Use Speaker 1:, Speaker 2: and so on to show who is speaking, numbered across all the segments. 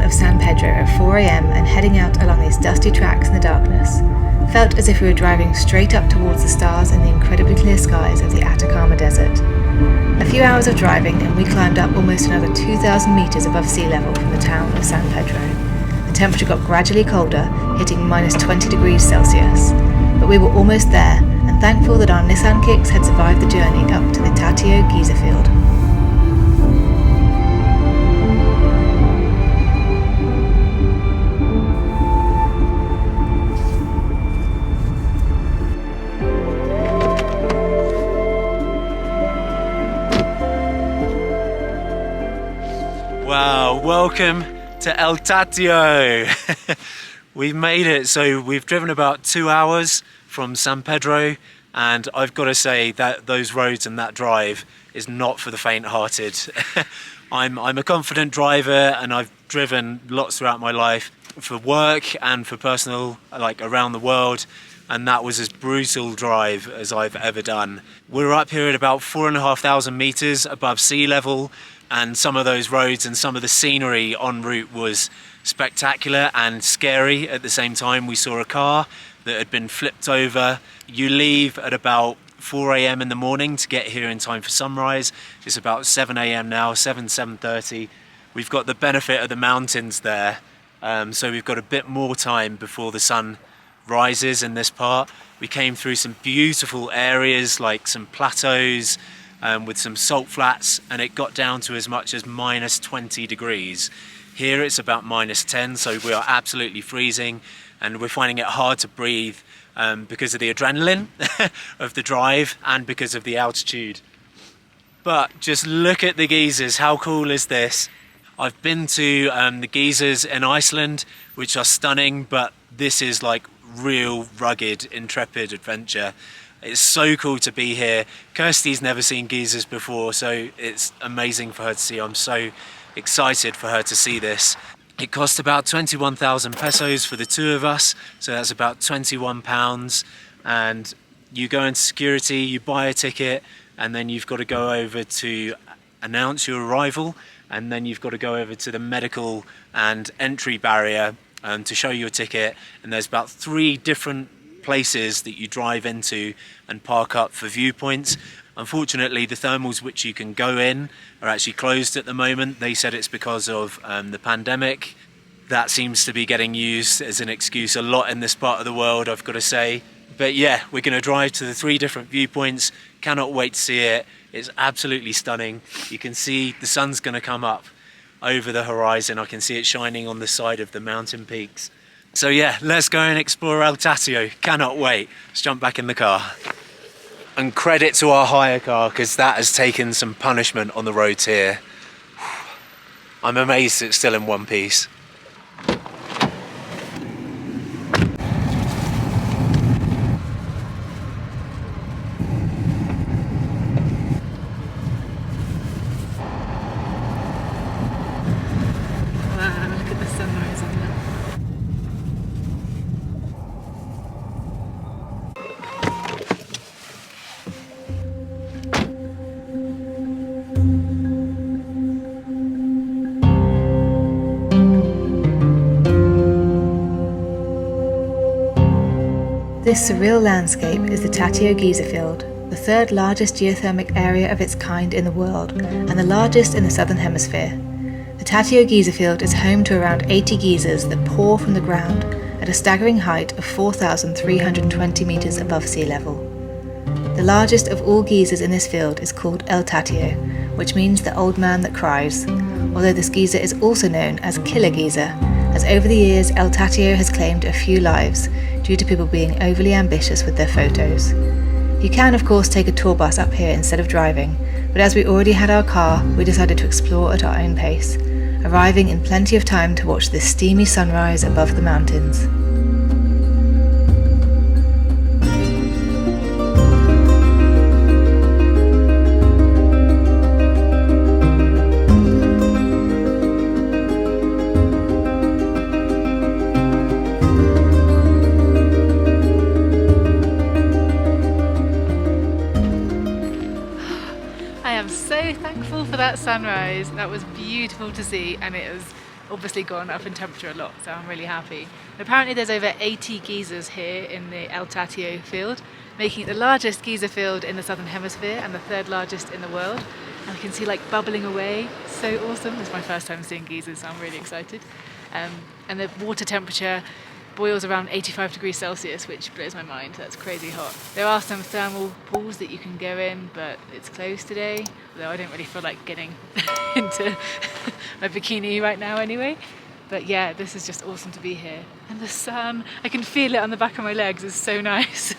Speaker 1: of San Pedro at 4 AM and heading out along these dusty tracks in the darkness felt as if we were driving straight up towards the stars in the incredibly clear skies of the Atacama Desert. A few hours of driving and we climbed up almost another 2,000 meters above sea level from the town of San Pedro. The temperature got gradually colder, hitting minus 20 degrees Celsius. But we were almost there and thankful that our Nissan Kicks had survived the journey up to the Tatio Giza field.
Speaker 2: Wow, welcome to El Tatio. We've made it. So we've driven about 2 hours from San Pedro, and I've got to say that those roads and that drive is not for the faint-hearted. I'm a confident driver, and I've driven lots throughout my life for work and for personal, like around the world, and that was as brutal drive as I've ever done. We're up here at about 4,500 meters above sea level, and some of those roads and some of the scenery en route was spectacular and scary at the same time. We saw a car that had been flipped over. You leave at about 4 AM in the morning to get here in time for sunrise. It's about 7 AM now, 7:30. We've got the benefit of the mountains there, so we've got a bit more time before the sun rises in this part. We came through some beautiful areas like some plateaus, with some salt flats, and it got down to as much as minus 20 degrees. Here it's about minus 10, so we are absolutely freezing, and we're finding it hard to breathe because of the adrenaline of the drive and because of the altitude. But just look at the geysers. How cool is this? I've been to the geysers in Iceland, which are stunning, but this is like real rugged, intrepid adventure. It's so cool to be here. Kirsty's never seen geysers before, so it's amazing for her to see. I'm so excited for her to see this. It cost about 21,000 pesos for the two of us, so that's about 21 pounds. And you go into security, you buy a ticket, and then you've got to go over to announce your arrival, and then you've got to go over to the medical and entry barrier to show your ticket. And there's about 3 different places that you drive into and park up for viewpoints. Unfortunately, the thermals which you can go in are actually closed at the moment. They said it's because of the pandemic. That seems to be getting used as an excuse a lot in this part of the world, I've got to say. But yeah, we're going to drive to the 3 different viewpoints. Cannot wait to see it. It's absolutely stunning. You can see the sun's going to come up over the horizon. I can see it shining on the side of the mountain peaks. So yeah, let's go and explore El Tatio. Cannot wait. Let's jump back in the car. And credit to our hire car, because that has taken some punishment on the roads here. I'm amazed it's still in one piece.
Speaker 1: Wow, look at the sunrise on that. This surreal landscape is the Tatio Giza field, the 3rd largest geothermic area of its kind in the world, and the largest in the southern hemisphere. The Tatio Giza field is home to around 80 geysers that pour from the ground at a staggering height of 4,320 meters above sea level. The largest of all geysers in this field is called El Tatio, which means the old man that cries, although this geyser is also known as Killer Geyser, as over the years El Tatio has claimed a few lives due to people being overly ambitious with their photos. You can of course take a tour bus up here instead of driving, but as we already had our car, we decided to explore at our own pace, arriving in plenty of time to watch this steamy sunrise above the mountains. I am so thankful for that sunrise. That was beautiful to see, and it was obviously gone up in temperature a lot, so I'm really happy. And apparently there's over 80 geysers here in the El Tatio field, making it the largest geyser field in the southern hemisphere and the third largest in the world. And you can see like bubbling away, so awesome. It's my first time seeing geysers, so I'm really excited. And the water temperature boils around 85 degrees Celsius, which blows my mind. That's crazy hot. There are some thermal pools that you can go in, but it's closed today, although I don't really feel like getting into my bikini right now anyway. But yeah, this is just awesome to be here. And the sun, I can feel it on the back of my legs, it's so nice.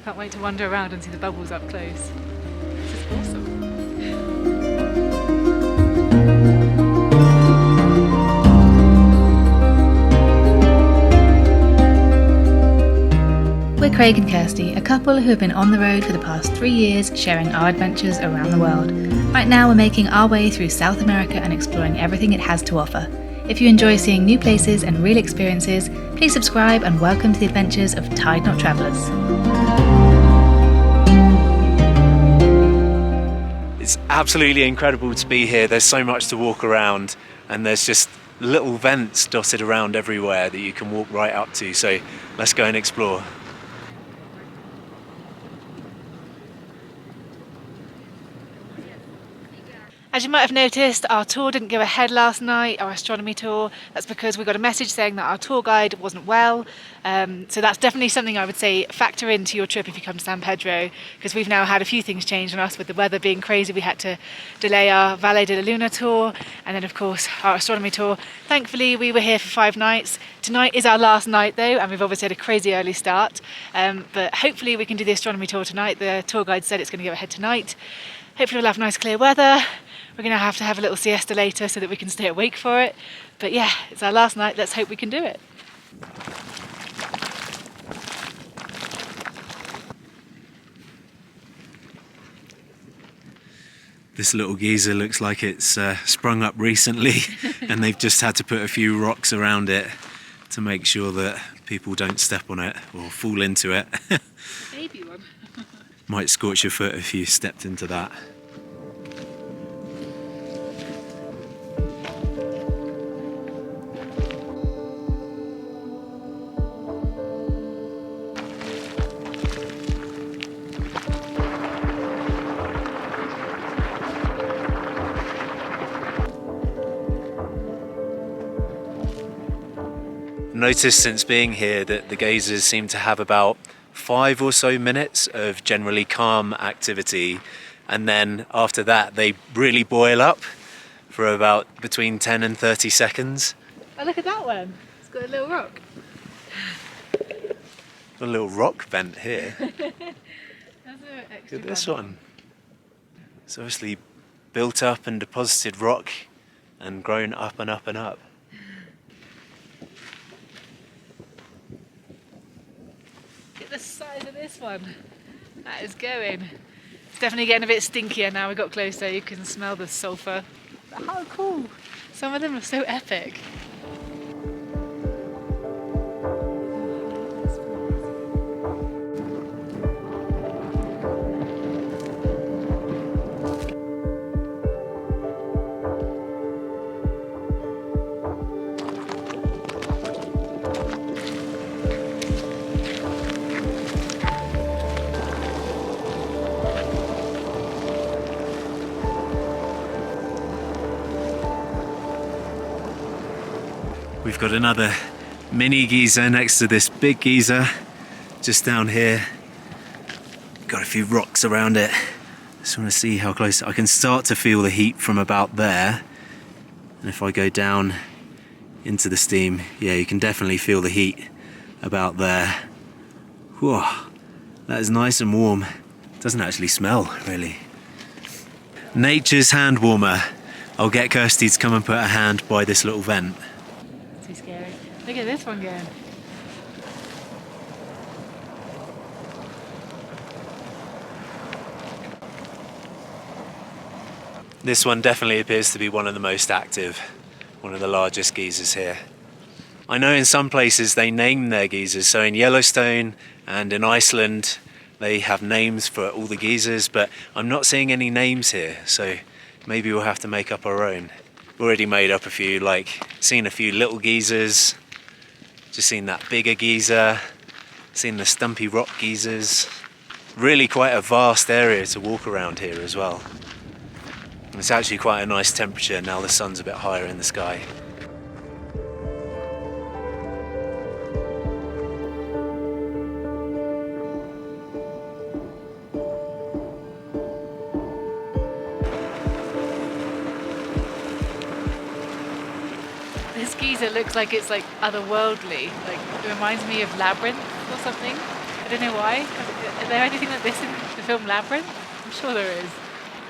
Speaker 1: Can't wait to wander around and see the bubbles up close. This is awesome. We're Craig and Kirsty, a couple who have been on the road for the past 3 years sharing our adventures around the world. Right now we're making our way through South America and exploring everything it has to offer. If you enjoy seeing new places and real experiences, please subscribe and welcome to the adventures of Tide Not Travellers.
Speaker 2: It's absolutely incredible to be here. There's so much to walk around, and there's just little vents dotted around everywhere that you can walk right up to, so let's go and explore.
Speaker 1: As you might have noticed, our tour didn't go ahead last night, our astronomy tour. That's because we got a message saying that our tour guide wasn't well. So that's definitely something I would say factor into your trip if you come to San Pedro, because we've now had a few things change on us with the weather being crazy. We had to delay our Valle de la Luna tour and then of course our astronomy tour. Thankfully we were here for 5 nights. Tonight is our last night though, and we've obviously had a crazy early start. But hopefully we can do the astronomy tour tonight. The tour guide said it's going to go ahead tonight. Hopefully we'll have nice clear weather. We're going to have a little siesta later so that we can stay awake for it. But yeah, it's our last night. Let's hope we can do it.
Speaker 2: This little geyser looks like it's sprung up recently and they've just had to put a few rocks around it to make sure that people don't step on it or fall into it.
Speaker 1: Baby one.
Speaker 2: Might scorch your foot if you stepped into that. Noticed since being here that the geysers seem to have about 5 or so minutes of generally calm activity, and then after that they really boil up for about between 10 and 30 seconds.
Speaker 1: Oh, look at that one. It's got a little rock.
Speaker 2: A little rock vent here.
Speaker 1: That's an extra
Speaker 2: Look at this one. It's obviously built up and deposited rock and grown up and up and up.
Speaker 1: The size of this one. That is going. It's definitely getting a bit stinkier now we got closer. You can smell the sulphur. But how cool! Some of them are so epic.
Speaker 2: We've got another mini geyser next to this big geyser just down here. Got a few rocks around it. Just want to see how close. I can start to feel the heat from about there, and if I go down into the steam, yeah, you can definitely feel the heat about there. Whoa, that is nice and warm. Doesn't actually smell really. Nature's hand warmer. I'll get Kirsty to come and put a hand by this little vent.
Speaker 1: Too scary. Look at this one going.
Speaker 2: This one definitely appears to be one of the most active, one of the largest geysers here. I know in some places they name their geysers, so in Yellowstone and in Iceland they have names for all the geysers, but I'm not seeing any names here, so maybe we'll have to make up our own. already made up a few, like seen a few little geysers, just seen that bigger geyser, seen the stumpy rock geysers. Really quite a vast area to walk around here as well. And it's actually quite a nice temperature now the sun's a bit higher in the sky.
Speaker 3: This geyser looks like it's like otherworldly. Like it reminds me of Labyrinth or something. I don't know why. Is there anything like this in the film Labyrinth? I'm sure there is.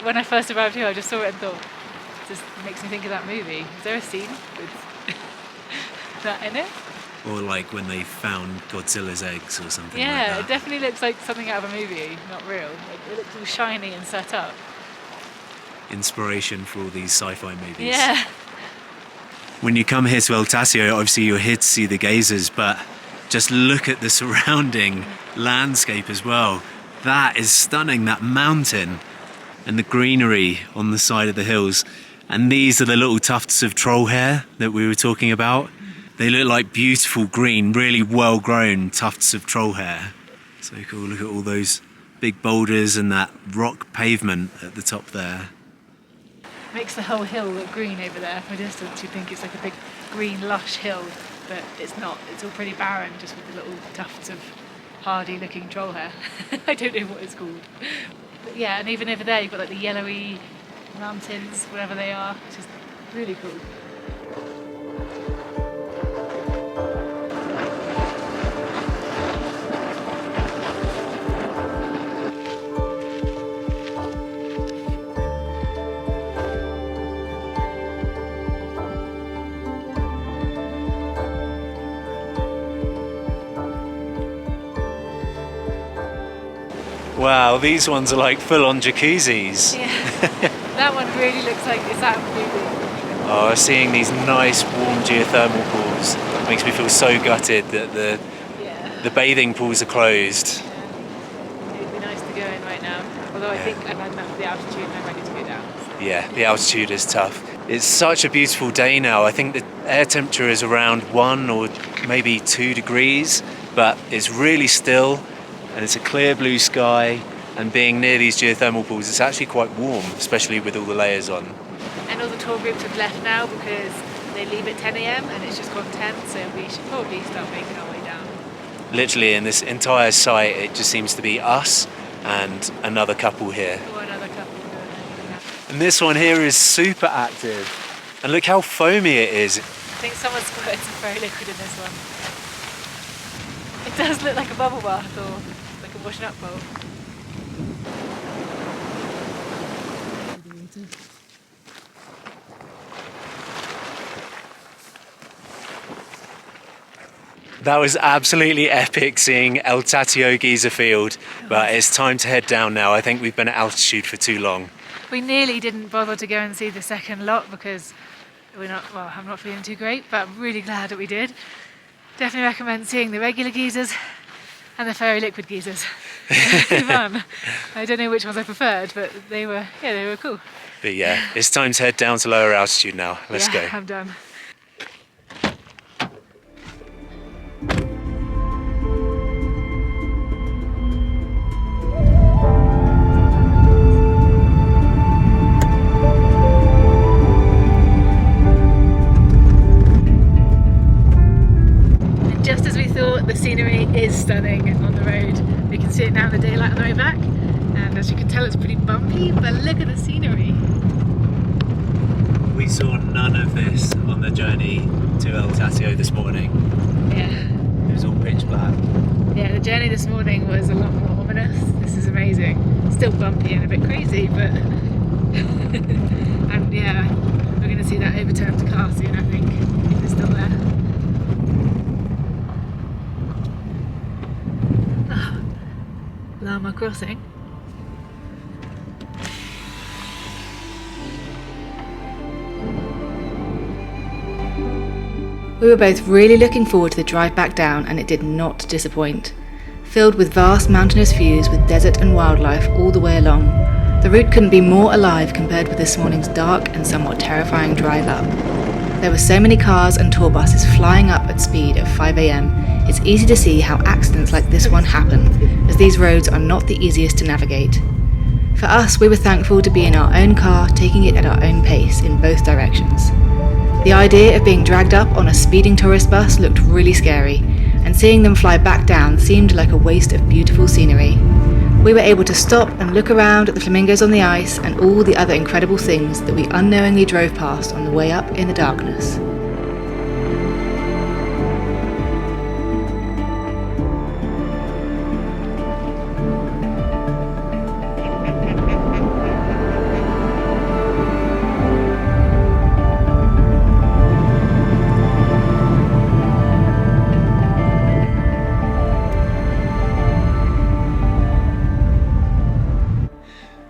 Speaker 3: When I first arrived here, I just saw it and thought, it just makes me think of that movie. Is there a scene with that in it?
Speaker 2: Or like when they found Godzilla's eggs or something like
Speaker 3: Yeah,
Speaker 2: that.
Speaker 3: it definitely looks like something out of a movie, not real. Like, it looks all shiny and set up.
Speaker 2: Inspiration for all these sci-fi movies.
Speaker 3: Yeah.
Speaker 2: When you come here to El Tatio, obviously you're here to see the geysers, but just look at the surrounding landscape as well. That is stunning, that mountain and the greenery on the side of the hills. And these are the little tufts of troll hair that we were talking about. They look like beautiful green, really well-grown tufts of troll hair. So cool, look at all those big boulders and that rock pavement at the top there.
Speaker 3: Makes the whole hill look green over there. From a distance, you'd think it's like a big green, lush hill, but it's not. It's all pretty barren, just with the little tufts of hardy-looking troll hair. I don't know what it's called. But yeah, and even over there, you've got like the yellowy mountains, whatever they are, which is really cool.
Speaker 2: Wow, these ones are like full-on jacuzzis.
Speaker 3: Yeah, that one really looks like it's out of a movie.
Speaker 2: Oh, seeing these nice warm geothermal pools makes me feel so gutted that the bathing pools are closed.
Speaker 3: Yeah. It'd be nice to go in right now. Although I think I've had enough of the altitude and I'm ready to go down. So.
Speaker 2: Yeah, the altitude is tough. It's such a beautiful day now. I think the air temperature is around 1 or maybe 2 degrees, but it's really still and it's a clear blue sky. And being near these geothermal pools, it's actually quite warm, especially with all the layers on.
Speaker 3: And all the tour groups have left now because they leave at 10 a.m. and it's just gone 10, so we should probably start making our way down.
Speaker 2: Literally, in this entire site, it just seems to be us and another couple here.
Speaker 3: Or another couple.
Speaker 2: And this one here is super active. And look how foamy it is.
Speaker 3: I think someone squirted some fairy liquid in this one. It does look like a bubble bath or like a washing up bowl.
Speaker 2: That was absolutely epic seeing El Tatio Giza field, but it's time to head down now. I think we've been at altitude for too long.
Speaker 3: We nearly didn't bother to go and see the second lot because I'm not feeling too great, but I'm really glad that we did. Definitely recommend seeing the regular geysers and the fairy liquid geysers. Really fun. I don't know which ones I preferred, but they were cool.
Speaker 2: But yeah, it's time to head down to lower altitude now. Let's go.
Speaker 3: I'm done. Just as we thought, the scenery is stunning on the road. We can see it now in the daylight on the way back, and as you can tell it's pretty bumpy, but look at the scenery.
Speaker 2: We saw none of this on the journey to El Tatio this morning.
Speaker 3: Yeah.
Speaker 2: It was all pitch black.
Speaker 3: Yeah, the journey this morning was a lot more ominous. This is amazing. Still bumpy and a bit crazy, but and yeah, we're going to see that overturned car soon, I think, if it's still there. Llama crossing.
Speaker 1: We were both really looking forward to the drive back down, and it did not disappoint. Filled with vast mountainous views with desert and wildlife all the way along, The route couldn't be more alive compared with this morning's dark and somewhat terrifying drive up. There were so many cars and tour buses flying up at speed at 5 a.m. It's easy to see how accidents like this one happen, as these roads are not the easiest to navigate. For us, we were thankful to be in our own car, taking it at our own pace in both directions. The idea of being dragged up on a speeding tourist bus looked really scary, and seeing them fly back down seemed like a waste of beautiful scenery. We were able to stop and look around at the flamingos on the ice and all the other incredible things that we unknowingly drove past on the way up in the darkness.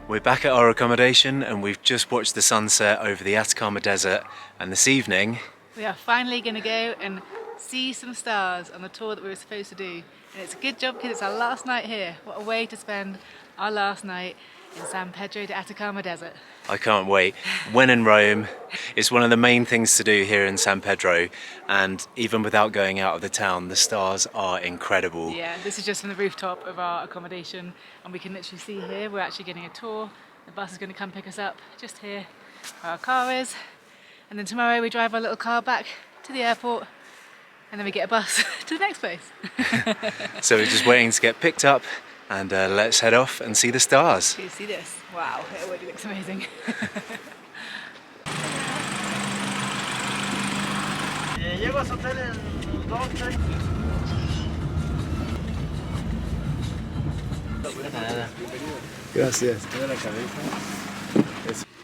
Speaker 2: We're back at our accommodation and we've just watched the sunset over the Atacama Desert, and this evening
Speaker 3: We are finally going to go and see some stars on the tour that we were supposed to do. And it's a good job because it's our last night here. What a way to spend our last night in San Pedro de Atacama Desert.
Speaker 2: I can't wait. When in Rome, it's one of the main things to do here in San Pedro, and even without going out of the town, the stars are incredible.
Speaker 3: Yeah, this is just from the rooftop of our accommodation, and we can literally see here, we're actually getting a tour. The bus is going to come pick us up just here where our car is, and then tomorrow we drive our little car back to the airport, and then we get a bus to the next place.
Speaker 2: So we're just waiting to get picked up, and let's head off and see the stars.
Speaker 3: You see this? Wow, it already looks amazing.
Speaker 4: Llego a su hotel en 2:30.
Speaker 2: Gracias.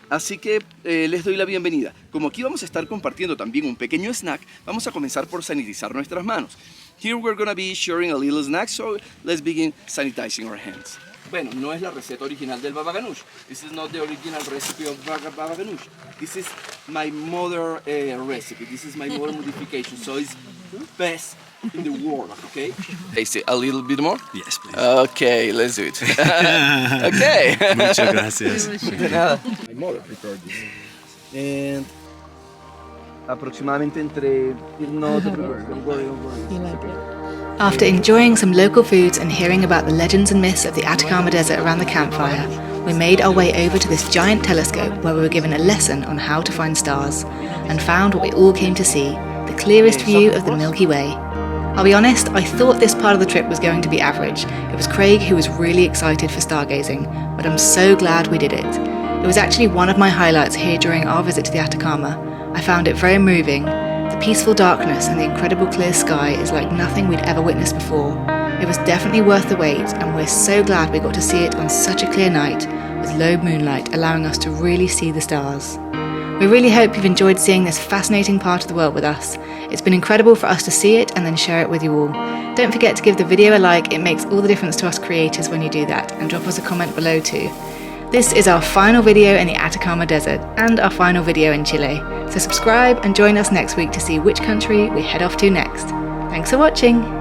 Speaker 4: Así que les doy la bienvenida. Como aquí vamos a estar compartiendo también un pequeño snack, vamos a comenzar por sanitizar nuestras manos. Here we're going to be sharing a little snack, so let's begin sanitizing our hands. Bueno, no es la receta original del baba ganoush. This is not the original recipe of baba ganoush. This is my mother recipe. This is my mother modification, so it's best in the world, okay? Taste it a little bit more?
Speaker 2: Yes, please.
Speaker 4: Okay, let's do it. Okay.
Speaker 2: Muchas gracias.
Speaker 4: De nada. My mother prepared this. And aproximadamente entre... No te preocupes, don't worry.
Speaker 3: You like it?
Speaker 1: After enjoying some local foods and hearing about the legends and myths of the Atacama Desert around the campfire, we made our way over to this giant telescope where we were given a lesson on how to find stars, and found what we all came to see, the clearest view of the Milky Way. I'll be honest, I thought this part of the trip was going to be average. It was Craig who was really excited for stargazing, but I'm so glad we did it. It was actually one of my highlights here during our visit to the Atacama. I found it very moving. The peaceful darkness and the incredible clear sky is like nothing we'd ever witnessed before. It was definitely worth the wait, and we're so glad we got to see it on such a clear night, with low moonlight allowing us to really see the stars. We really hope you've enjoyed seeing this fascinating part of the world with us. It's been incredible for us to see it and then share it with you all. Don't forget to give the video a like, it makes all the difference to us creators when you do that, and drop us a comment below too. This is our final video in the Atacama Desert, and our final video in Chile. So subscribe and join us next week to see which country we head off to next. Thanks for watching!